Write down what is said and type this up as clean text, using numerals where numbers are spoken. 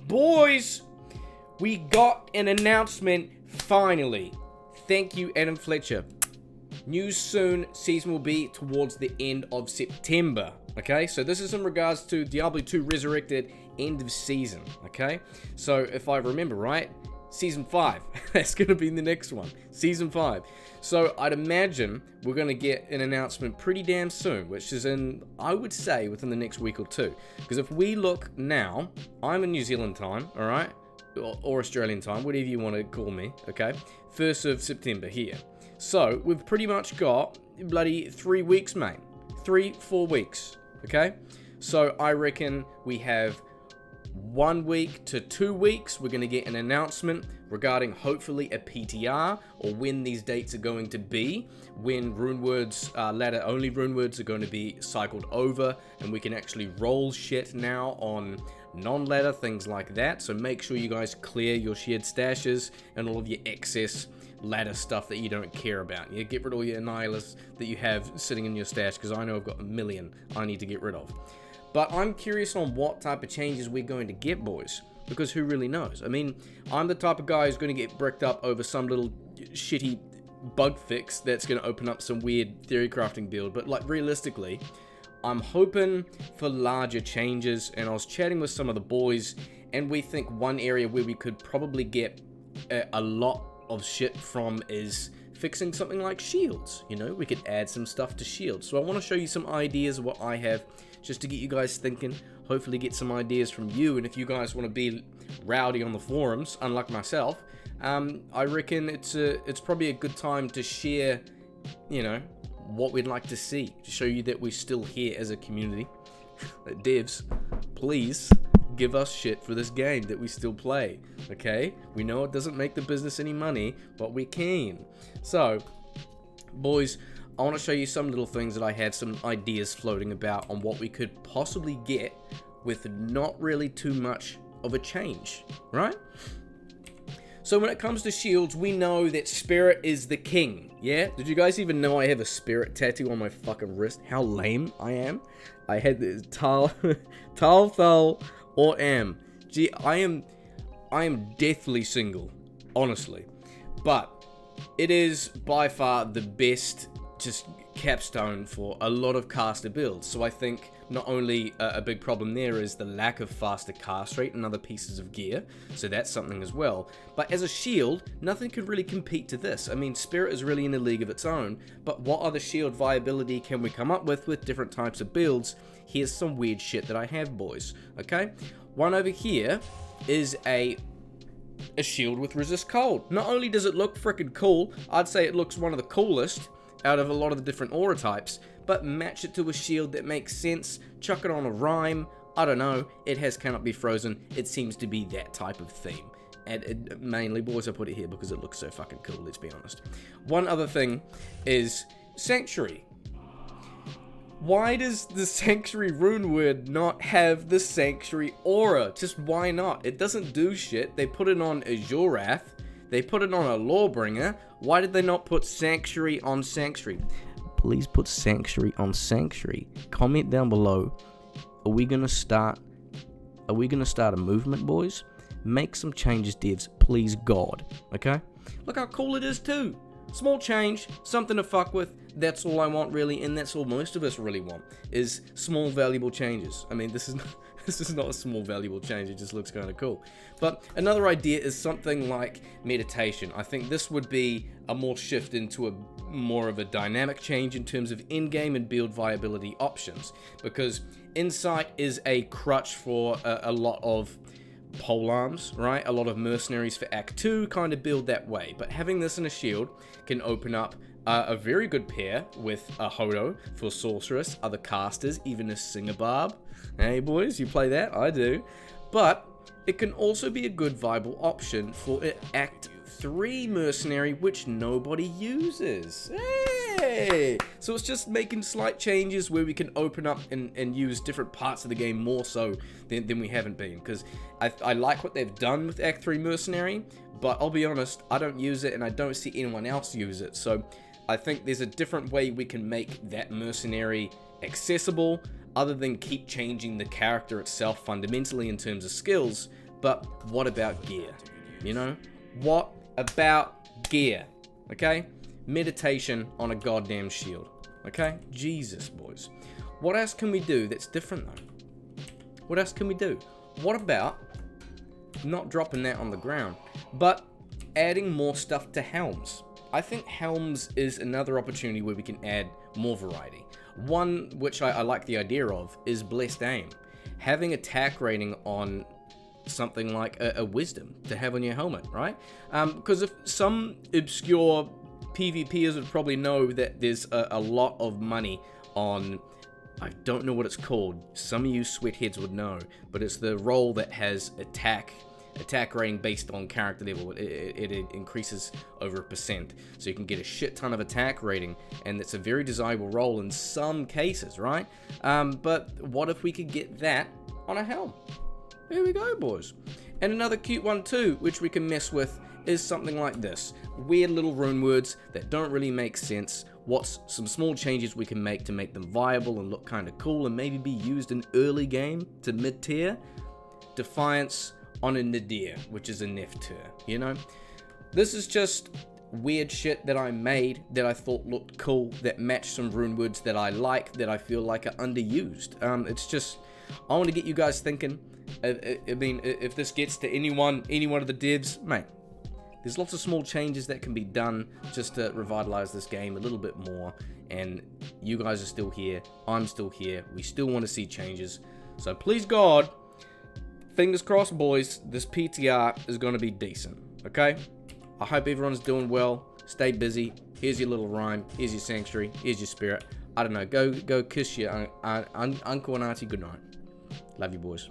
Boys, we got an announcement finally. Thank you, Adam Fletcher. News soon. Season will be towards the end of September. Okay, so this is in regards to Diablo 2 Resurrected end of season. Okay, so if I remember right, Season 5. That's going to be the next one. Season 5. So I'd imagine we're going to get an announcement pretty damn soon, which is in, I would say, within the next week or two. Because if we look now, I'm in New Zealand time, alright? Or Australian time, whatever you want to call me, okay? 1st of September here. So we've pretty much got bloody 3 weeks, mate. 3-4 weeks, okay? So I reckon we have 1 week to 2 weeks, we're going to get an announcement regarding hopefully a PTR, or when these dates are going to be, when runewords, ladder only runewords are going to be cycled over, and we can actually roll shit now on non-ladder, things like that. So make sure you guys clear your shared stashes and all of your excess ladder stuff that you don't care about. Yeah, get rid of all your annihilus that you have sitting in your stash, because I know I've got a million I need to get rid of. But I'm curious on what type of changes we're going to get, boys, because who really knows? I mean, I'm the type of guy who's going to get bricked up over some little shitty bug fix that's going to open up some weird theory crafting build, but like realistically, I'm hoping for larger changes. And I was chatting with some of the boys, and we think one area where we could probably get a lot of shit from is fixing something like shields. You know, we could add some stuff to shields. So I want to show you some ideas of what I have, just to get you guys thinking, hopefully get some ideas from you. And if you guys want to be rowdy on the forums, unlike myself, I reckon it's probably a good time to share, you know, what we'd like to see, to show you that we're still here as a community. Devs, please give us shit for this game that we still play, okay? We know it doesn't make the business any money, but we can. So, boys, I want to show you some little things that I have some ideas floating about on what we could possibly get with not really too much of a change, right? So when it comes to shields, we know that spirit is the king, yeah? Did you guys even know I have a spirit tattoo on my fucking wrist? How lame I am. I had this Tal Thal or Am. Gee, I am deathly single, honestly. But it is by far the best just capstone for a lot of caster builds. So I think not only a big problem there is the lack of faster cast rate and other pieces of gear, so that's something as well. But as a shield, nothing could really compete to this. I mean, Spirit is really in a league of its own, but what other shield viability can we come up with different types of builds? Here's some weird shit that I have, boys, okay? One over here is a shield with resist cold. Not only does it look freaking cool, I'd say it looks one of the coolest out of a lot of the different aura types, but match it to a shield that makes sense, chuck it on a rhyme, I don't know, it has cannot be frozen, it seems to be that type of theme. And mainly, boys, I put it here because it looks so fucking cool, let's be honest. One other thing is Sanctuary. Why does the Sanctuary rune word not have the Sanctuary aura? Just why not? It doesn't do shit. They put it on Azurath, they put it on a Lawbringer. Why did they not put Sanctuary on Sanctuary? Please put Sanctuary on Sanctuary. Comment down below. Are we gonna start a movement, boys? Make some changes, devs, please God. Okay? Look how cool it is too. Small change, something to fuck with. That's all I want really, and that's all most of us really want, is small valuable changes. I mean, this is not a small valuable change, it just looks kind of cool. But another idea is something like meditation. I think this would be a more shift into a more of a dynamic change in terms of in-game and build viability options, because insight is a crutch for a lot of polearms, right? A lot of mercenaries for Act 2 kind of build that way, but having this in a shield can open up a very good pair with a Hodo for sorceress, other casters, even a Singabarb. Hey boys, you play that? I do. But it can also be a good viable option for an Act 3 mercenary, which nobody uses. Hey! So it's just making slight changes where we can open up and use different parts of the game more so than we haven't been. Because I like what they've done with Act 3 mercenary, but I'll be honest, I don't use it and I don't see anyone else use it. So I think there's a different way we can make that mercenary accessible, other than keep changing the character itself fundamentally in terms of skills. But what about gear? You know? What about gear? Okay? Meditation on a goddamn shield. Okay? Jesus, boys. What else can we do that's different, though? What else can we do? What about not dropping that on the ground, but adding more stuff to helms? I think helms is another opportunity where we can add more variety. One which I like the idea of is blessed aim. Having attack rating on something like a wisdom to have on your helmet, right? Because if some obscure PvPers would probably know that there's a lot of money on, I don't know what it's called, some of you sweatheads would know, but it's the role that has attack rating based on character level. It increases over 1%, so you can get a shit ton of attack rating, and it's a very desirable role in some cases, right? But what if we could get that on a helm? There we go, boys. And another cute one too, which we can mess with, is something like this. Weird little rune words that don't really make sense. What's some small changes we can make to make them viable and look kind of cool and maybe be used in early game to mid-tier? Defiance on a nadir, which is a Nef tier, you know? This is just weird shit that I made that I thought looked cool, that matched some rune words that I like, that I feel like are underused. It's just, I want to get you guys thinking. I mean, if this gets to any one of the devs, mate, there's lots of small changes that can be done just to revitalize this game a little bit more, and you guys are still here, I'm still here, we still want to see changes, so please God, fingers crossed, boys, this PTR is going to be decent, okay? I hope everyone's doing well, stay busy, here's your little rhyme, here's your sanctuary, here's your spirit, I don't know, go kiss your uncle and auntie goodnight, love you boys.